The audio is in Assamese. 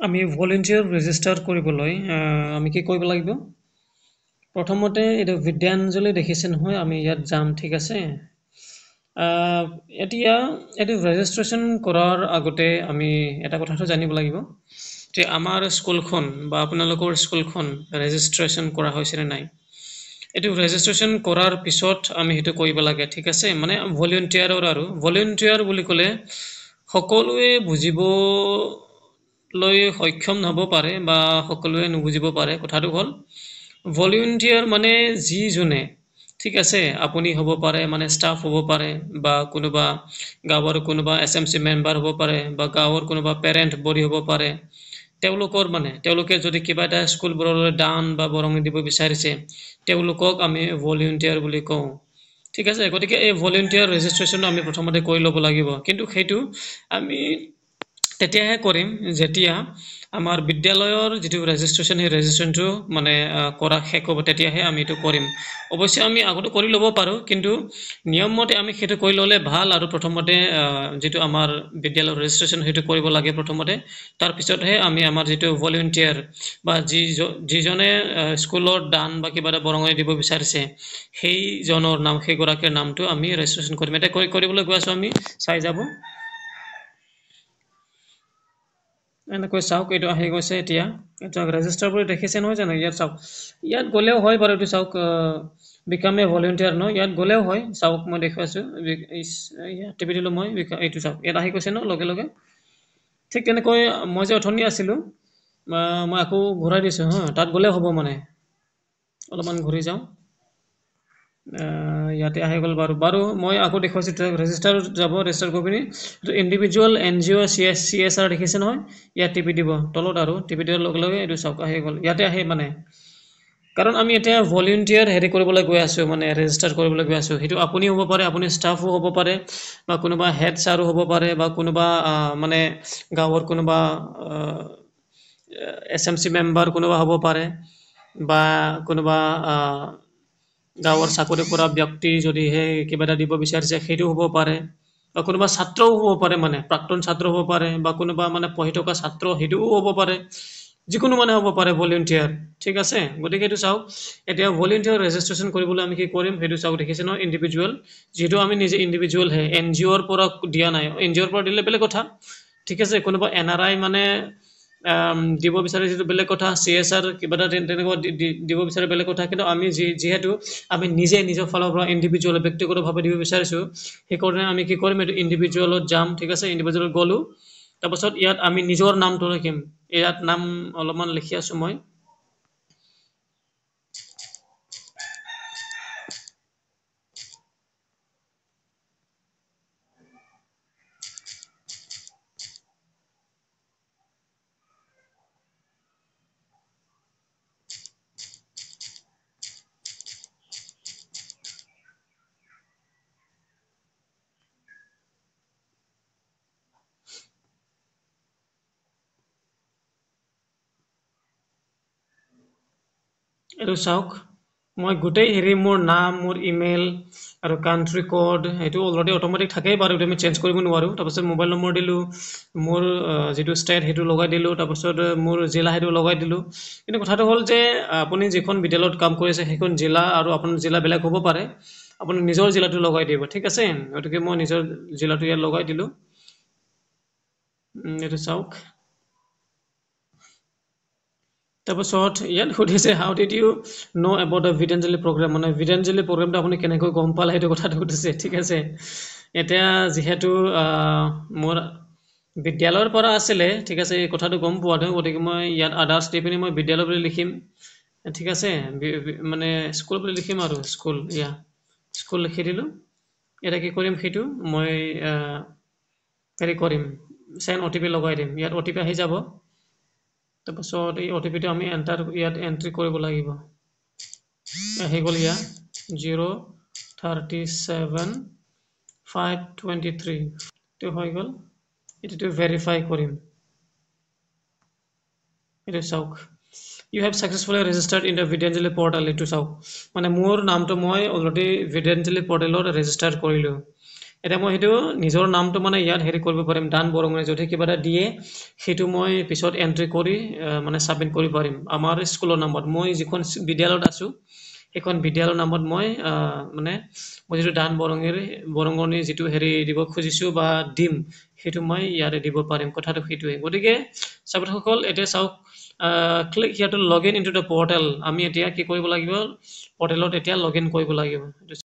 আমি ভলেণ্টিয়াৰ ৰেজিষ্টাৰ কৰিবলৈ আমি কি কৰিব লাগিব? প্ৰথমতে এইটো বিদ্যাঞ্জলি দেখিছে নহয়, আমি ইয়াত যাম, ঠিক আছে। এতিয়া এইটো ৰেজিষ্ট্ৰেশ্যন কৰাৰ আগতে আমি এটা কথাটো জানিব লাগিব যে আমাৰ স্কুলখন বা আপোনালোকৰ স্কুলখন ৰেজিষ্ট্ৰেশ্যন কৰা হৈছেনে নাই। এইটো ৰেজিষ্ট্ৰেশ্যন কৰাৰ পিছত আমি সেইটো কৰিব লাগে, ঠিক আছে। মানে ভলেণ্টিয়াৰৰ আৰু ভলেণ্টিয়াৰ বুলি ক'লে সকলোৱে বুজিবলৈ সক্ষম নহ'ব পাৰে বা সকলোৱে নুবুজিব পাৰে। কথাটো হ'ল ভলেণ্টিয়াৰ মানে যিজনে, ঠিক আছে, আপুনি হ'ব পাৰে, মানে ষ্টাফ হ'ব পাৰে বা কোনোবা গাঁৱৰ কোনোবা SMC মেম্বাৰ হ'ব পাৰে বা গাঁৱৰ কোনোবা পেৰেণ্ট বডি হ'ব পাৰে। তেওঁলোকে যদি কিবা এটা স্কুলবোৰলৈ দান বা বৰঙণি দিব বিচাৰিছে, তেওঁলোকক আমি ভলেণ্টিয়াৰ বুলি কওঁ, ঠিক আছে। গতিকে এই ভলেণ্টিয়াৰ ৰেজিষ্ট্ৰেশ্যনটো আমি প্ৰথমতে কৰি ল'ব লাগিব, কিন্তু সেইটো আমি তেতিয়াহে কৰিম যেতিয়া আমাৰ বিদ্যালয়ৰ যিটো ৰেজিষ্ট্ৰেশ্যন, সেই ৰেজিষ্ট্ৰেশ্যনটো মানে কৰা শেষ হ'ব, তেতিয়াহে আমি এইটো কৰিম। অৱশ্যে আমি আগতে কৰি ল'ব পাৰোঁ, কিন্তু নিয়মমতে আমি সেইটো কৰি ল'লে ভাল। আৰু প্ৰথমতে যিটো আমাৰ বিদ্যালয়ৰ ৰেজিষ্ট্ৰেশ্যন সেইটো কৰিব লাগে প্ৰথমতে, তাৰপিছতহে আমি আমাৰ যিটো ভলেণ্টিয়াৰ বা যিজনে স্কুলত দান বা কিবা এটা বৰঙণি দিব বিচাৰিছে, সেইজনৰ নাম, সেইগৰাকীৰ নামটো আমি ৰেজিষ্ট্ৰেশ্যন কৰিম। এতিয়া কৰিবলৈ গৈ আছোঁ, আমি চাই যাব। এনেকৈ চাওক, এইটো আহি গৈছে। এতিয়া ৰেজিষ্টাৰ কৰি দেখিছে নহয় জানো, ইয়াত চাওক, ইয়াত গ'লেও হয় বাৰু। এইটো চাওক, বিকাম এ ভলেণ্টিয়াৰ ন, ইয়াত গ'লেও হয়। চাওক, মই দেখুৱাইছোঁ, ইয়াত টিপি দিলোঁ মই, এইটো চাওক, ইয়াত আহি গৈছে ন লগে লগে। ঠিক তেনেকৈ মই যে অথনি আছিলোঁ, মই আকৌ ঘূৰাই দিছোঁ হা, তাত গ'লেও হ'ব। মানে অলপমান ঘূৰি যাওঁ, ইয়াতে আহি গ'ল বাৰু। মই আকৌ দেখুৱাইছোঁ, ৰেজিষ্টাৰ যাব, ৰেজিষ্টাৰ কৰি পিনি ইণ্ডিভিজুৱেল NGO CSR দেখিছে নহয়, ইয়াত টিপি দিব তলত, আৰু টিপি দিয়াৰ লগে লগে এইটো চাওক আহি গ'ল। ইয়াতে আহে মানে, কাৰণ আমি এতিয়া ভলেণ্টিয়াৰ হেৰি কৰিবলৈ গৈ আছোঁ, মানে ৰেজিষ্টাৰ কৰিবলৈ গৈ আছোঁ। সেইটো আপুনি হ'ব পাৰে, আপুনি ষ্টাফো হ'ব পাৰে, বা কোনোবা হেড ছাৰো হ'ব পাৰে, বা কোনোবা মানে গাঁৱৰ কোনোবা SMC মেম্বাৰ কোনোবা হ'ব পাৰে, বা কোনোবা গাঁৱৰ চাকৰি কৰা ব্যক্তি যদিহে কিবা এটা দিব বিচাৰিছে, সেইটো হ'ব পাৰে, বা কোনোবা ছাত্ৰও হ'ব পাৰে, মানে প্ৰাক্তন ছাত্ৰ হ'ব পাৰে, বা কোনোবা মানে পঢ়ি থকা ছাত্ৰ, সেইটোও হ'ব পাৰে, যিকোনো মানে হ'ব পাৰে ভলেণ্টিয়াৰ, ঠিক আছে। গতিকে এইটো চাওক, এতিয়া ভলেণ্টিয়াৰ ৰেজিষ্ট্ৰেশ্যন কৰিবলৈ আমি কি কৰিম সেইটো চাওক, দেখিছে ন, ইণ্ডিভিজুৱেল, যিহেতু আমি নিজে ইণ্ডিভিজুৱেল হে, NGOৰ পৰা দিয়া নাই। NGOৰ পৰা দিলে বেলেগ কথা, ঠিক আছে। কোনোবা NRI মানে দিব বিচাৰে, যিটো বেলেগ কথা। CSR কিবা এটা তেনেকুৱা দিব বিচাৰে, বেলেগ কথা। কিন্তু আমি যিহেতু আমি নিজে নিজৰ ফালৰ পৰা ইণ্ডিভিজুৱেল ব্যক্তিগতভাৱে দিব বিচাৰিছোঁ, সেইকাৰণে আমি কি কৰিম, এইটো ইণ্ডিভিজুৱেলত যাম, ঠিক আছে। ইণ্ডিভিজুৱেলত গ'লোঁ, তাৰপাছত ইয়াত আমি নিজৰ নামটো লিখিম। ইয়াত নাম অলপমান লিখি আছোঁ মই। এইটো চাওক, মই গোটেই হেৰি, মোৰ নাম, মোৰ ইমেইল আৰু কাণ্ট্ৰি কোড, সেইটো অলৰেডি অট'মেটিক থাকেই বাৰু, এইটো আমি চেঞ্জ কৰিব নোৱাৰোঁ। তাৰপাছত মোবাইল নম্বৰ দিলোঁ, মোৰ যিটো ষ্টেট সেইটো লগাই দিলোঁ, তাৰপাছত মোৰ জিলা সেইটো লগাই দিলোঁ। কিন্তু কথাটো হ'ল যে আপুনি যিখন বিদ্যালয়ত কাম কৰিছে, সেইখন জিলা আৰু আপোনাৰ জিলা বেলেগ হ'ব পাৰে, আপুনি নিজৰ জিলাটো লগাই দিব, ঠিক আছে। গতিকে মই নিজৰ জিলাটো ইয়াত লগাই দিলোঁ। এইটো চাওক, তাৰপাছত ইয়াত সুধিছে, how did you know' about the Vidyanjali program, মানে বিদ্যাঞ্জলি প্ৰগ্ৰামটো আপুনি কেনেকৈ গম পালে, সেইটো কথাটো সুধিছে, ঠিক আছে। এতিয়া যিহেতু মোৰ বিদ্যালয়ৰ পৰা আছিলে, ঠিক আছে, এই কথাটো গম পোৱাটো, গতিকে মই ইয়াত আদাৰ্ছ দি পিনি মই বিদ্যালয় বুলি লিখিম, ঠিক আছে। মানে স্কুল বুলি লিখিম, আৰু স্কুল, স্কুল লিখি দিলোঁ। এতিয়া কি কৰিম, সেইটো মই হেৰি কৰিম, চেণ্ড OTP লগাই দিম। ইয়াত OTP আহি যাব, তাৰপাছত এই OTPটো আমি ইয়াত এণ্ট্ৰি কৰিব লাগিব। আহি গ'ল, ইয়াত 037,523 এইটো হৈ গ'ল। এইটো ভেৰিফাই কৰিম, এইটো চাওক, you have successfully registered in the Vidyanjali portal. এইটো চাওক, মানে মোৰ নামটো মই অলৰেডি বিদ্যাঞ্জলি পৰ্টেলত ৰেজিষ্টাৰ কৰিলোঁ। এতিয়া মই সেইটো নিজৰ নামটো মানে ইয়াত হেৰি কৰিব পাৰিম দান বৰঙণি যদি কিবা এটা দিয়ে সেইটো মই পিছত এন্ট্ৰি কৰি মানে সাবমিট কৰিব পাৰিম আমাৰ স্কুলৰ নামত মই যিখন বিদ্যালয়ত আছো সেইখন বিদ্যালয়ৰ নামত মই মানে মই যিটো দান বৰঙণি যিটো হেৰি দিব খুজিছো বা দিম সেইটো মই ইয়াতে দিব পাৰিম কথাটো সেইটোৱে গতিকে ছাত্ৰসকল এতিয়া চাওক click here to log in into the portal আমি এতিয়া কি কৰিব লাগিব পৰ্টেলত এতিয়া লগ ইন কৰিব লাগিব